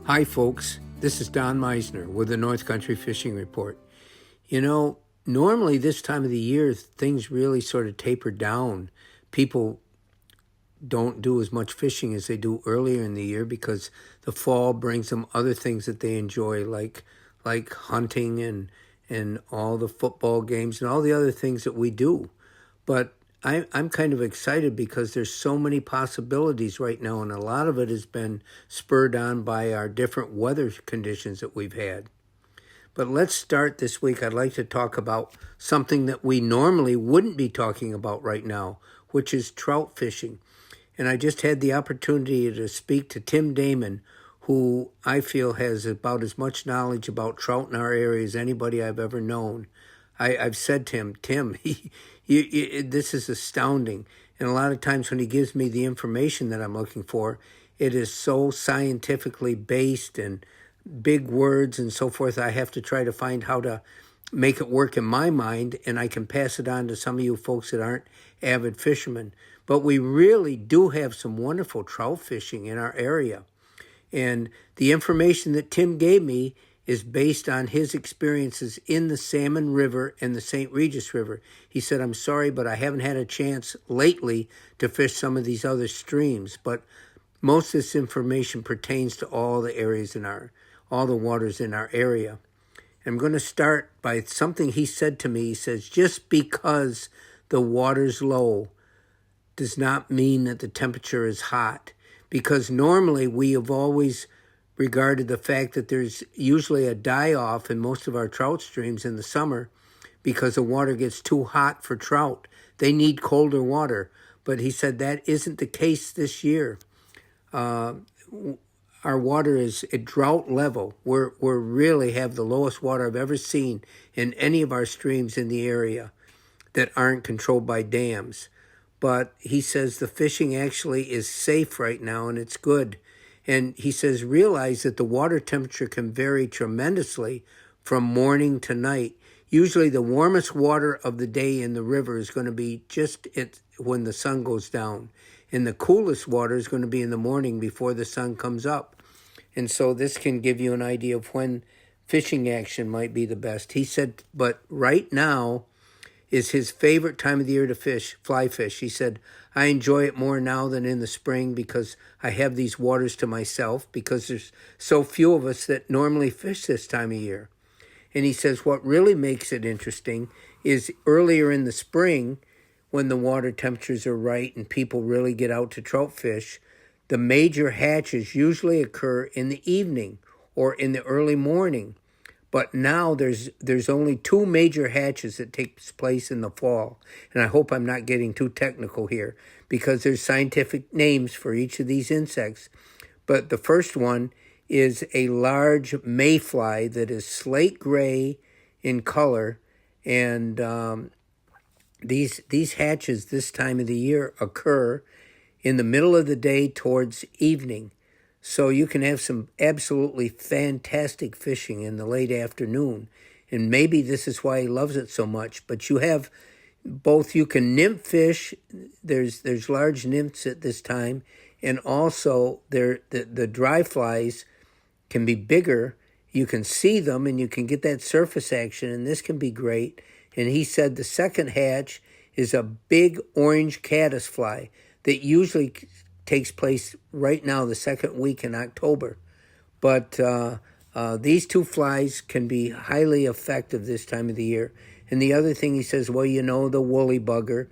Hi folks, this is Don Meissner with the North Country Fishing Report. Normally this time of the year things really sort of taper down. People don't do as much fishing as they do earlier in the year because the fall brings them other things that they enjoy, like hunting and all the football games and all the other things that we do. But I'm kind of excited because there's so many possibilities right now, and a lot of it has been spurred on by our different weather conditions that we've had. But let's start this week. I'd like to talk about something that we normally wouldn't be talking about right now, which is trout fishing. And I just had the opportunity to speak to Tim Damon, who I feel has about as much knowledge about trout in our area as anybody I've ever known. I've said to him, Tim, this is astounding. And a lot of times when he gives me the information that I'm looking for, it is so scientifically based and big words and so forth. I have to try to find how to make it work in my mind, and I can pass it on to some of you folks that aren't avid fishermen. But we really do have some wonderful trout fishing in our area. And the information that Tim gave me is based on his experiences in the Salmon River and the St. Regis River. He said, I'm sorry, but I haven't had a chance lately to fish some of these other streams. But most of this information pertains to all the areas all the waters in our area. I'm going to start by something he said to me. He says, just because the water's low does not mean that the temperature is hot. Because normally we have always regarded the fact that there's usually a die-off in most of our trout streams in the summer because the water gets too hot for trout. They need colder water. But he said that isn't the case this year. Our water is at drought level. We really have the lowest water I've ever seen in any of our streams in the area that aren't controlled by dams. But he says the fishing actually is safe right now and it's good. And he says, realize that the water temperature can vary tremendously from morning to night. Usually the warmest water of the day in the river is going to be just when the sun goes down. And the coolest water is going to be in the morning before the sun comes up. And so this can give you an idea of when fishing action might be the best. He said, but right now is his favorite time of the year to fly fish. He said, I enjoy it more now than in the spring because I have these waters to myself because there's so few of us that normally fish this time of year. And he says what really makes it interesting is earlier in the spring when the water temperatures are right and people really get out to trout fish, the major hatches usually occur in the evening or in the early morning. But now there's only two major hatches that takes place in the fall. And I hope I'm not getting too technical here because there's scientific names for each of these insects. But the first one is a large mayfly that is slate gray in color. And these hatches this time of the year occur in the middle of the day towards evening. So you can have some absolutely fantastic fishing in the late afternoon. And maybe this is why he loves it so much. But you have both, you can nymph fish. There's large nymphs at this time. And also the dry flies can be bigger. You can see them and you can get that surface action. And this can be great. And he said the second hatch is a big orange caddisfly that usually takes place right now the second week in October. But these two flies can be highly effective this time of the year. And the other thing he says, well, the woolly bugger.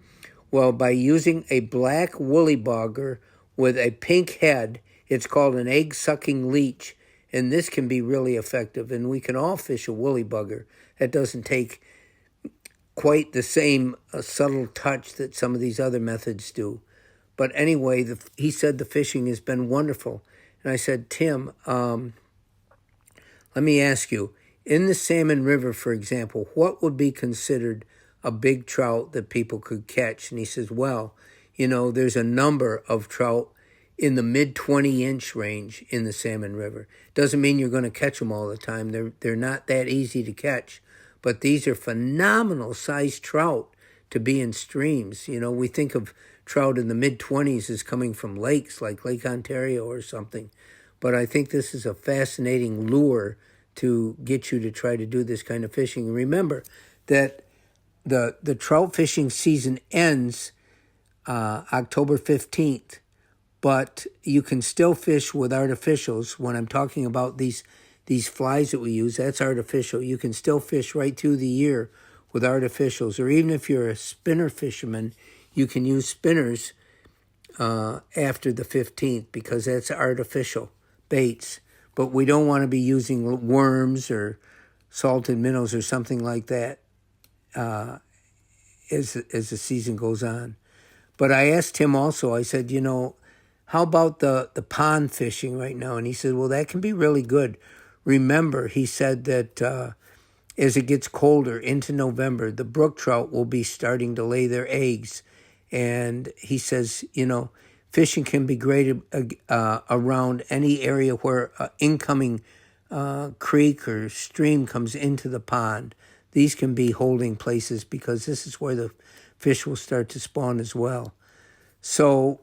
Well, by using a black woolly bugger with a pink head, it's called an egg-sucking leech. And this can be really effective. And we can all fish a woolly bugger. That doesn't take quite the same subtle touch that some of these other methods do. But anyway, he said the fishing has been wonderful. And I said, Tim, let me ask you, in the Salmon River, for example, what would be considered a big trout that people could catch? And he says, well, there's a number of trout in the mid-20-inch range in the Salmon River. Doesn't mean you're going to catch them all the time. They're not that easy to catch. But these are phenomenal-sized trout to be in streams. We think of trout in the mid-20s as coming from lakes like Lake Ontario or something. but I think this is a fascinating lure to get you to try to do this kind of fishing. Remember that the trout fishing season ends October 15th, but you can still fish with artificials. When I'm talking about these flies that we use, that's artificial. You can still fish right through the year with artificials, or even if you're a spinner fisherman, you can use spinners after the 15th because that's artificial baits. But we don't want to be using worms or salted minnows or something like that as the season goes on. But I asked him also, I said, how about the pond fishing right now? And he said, well, that can be really good. Remember, he said that as it gets colder into November, the brook trout will be starting to lay their eggs. And he says, fishing can be great around any area where incoming creek or stream comes into the pond. These can be holding places because this is where the fish will start to spawn as well. So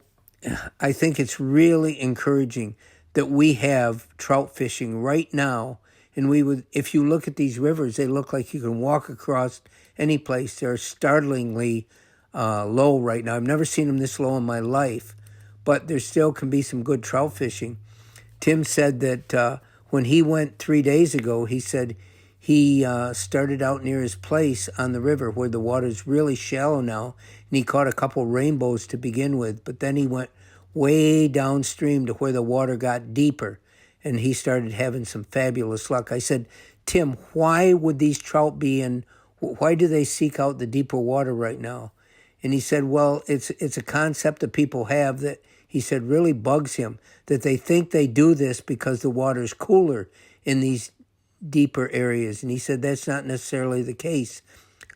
I think it's really encouraging that we have trout fishing right now. And if you look at these rivers, they look like you can walk across any place. They're startlingly low right now. I've never seen them this low in my life, but there still can be some good trout fishing. Tim said that when he went 3 days ago, he said he started out near his place on the river where the water's really shallow now, and he caught a couple rainbows to begin with, but then he went way downstream to where the water got deeper, and he started having some fabulous luck. I said, Tim, why would these trout why do they seek out the deeper water right now? And he said, well, it's a concept that people have that he said really bugs him, that they think they do this because the water is cooler in these deeper areas. And he said that's not necessarily the case.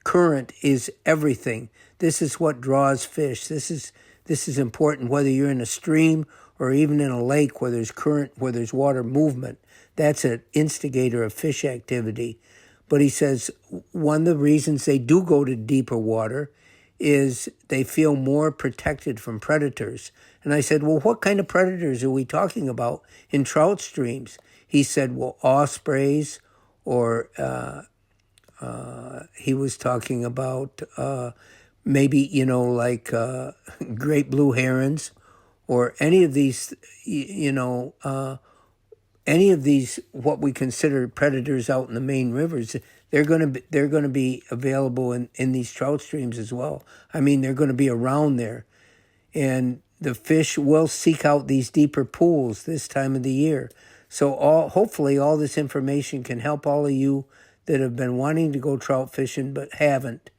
Current is everything. This is what draws fish. This is important whether you're in a stream or even in a lake where there's current, where there's water movement. That's an instigator of fish activity. But he says one of the reasons they do go to deeper water is they feel more protected from predators. And I said, well, what kind of predators are we talking about in trout streams? He said, well, ospreys, or he was talking about maybe, like great blue herons, or any of these, any of these what we consider predators out in the main rivers. They're going to be available in these trout streams as well. I mean, they're going to be around there, and the fish will seek out these deeper pools this time of the year. So hopefully all this information can help all of you that have been wanting to go trout fishing but haven't.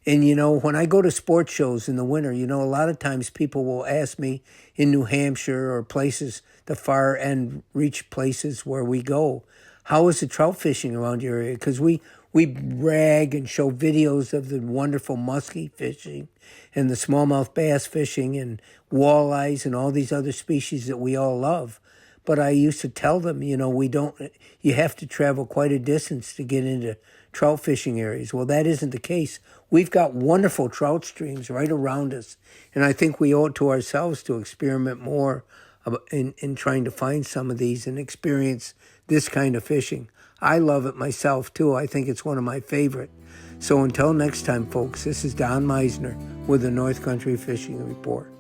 And, when I go to sports shows in the winter, a lot of times people will ask me in New Hampshire or places, the far end reach places where we go, how is the trout fishing around your area? Because we brag and show videos of the wonderful muskie fishing and the smallmouth bass fishing and walleyes and all these other species that we all love. But I used to tell them, you have to travel quite a distance to get into trout fishing areas. Well, that isn't the case. We've got wonderful trout streams right around us. And I think we owe it to ourselves to experiment more in trying to find some of these and experience this kind of fishing. I love it myself, too. I think it's one of my favorite. So until next time, folks, this is Don Meissner with the North Country Fishing Report.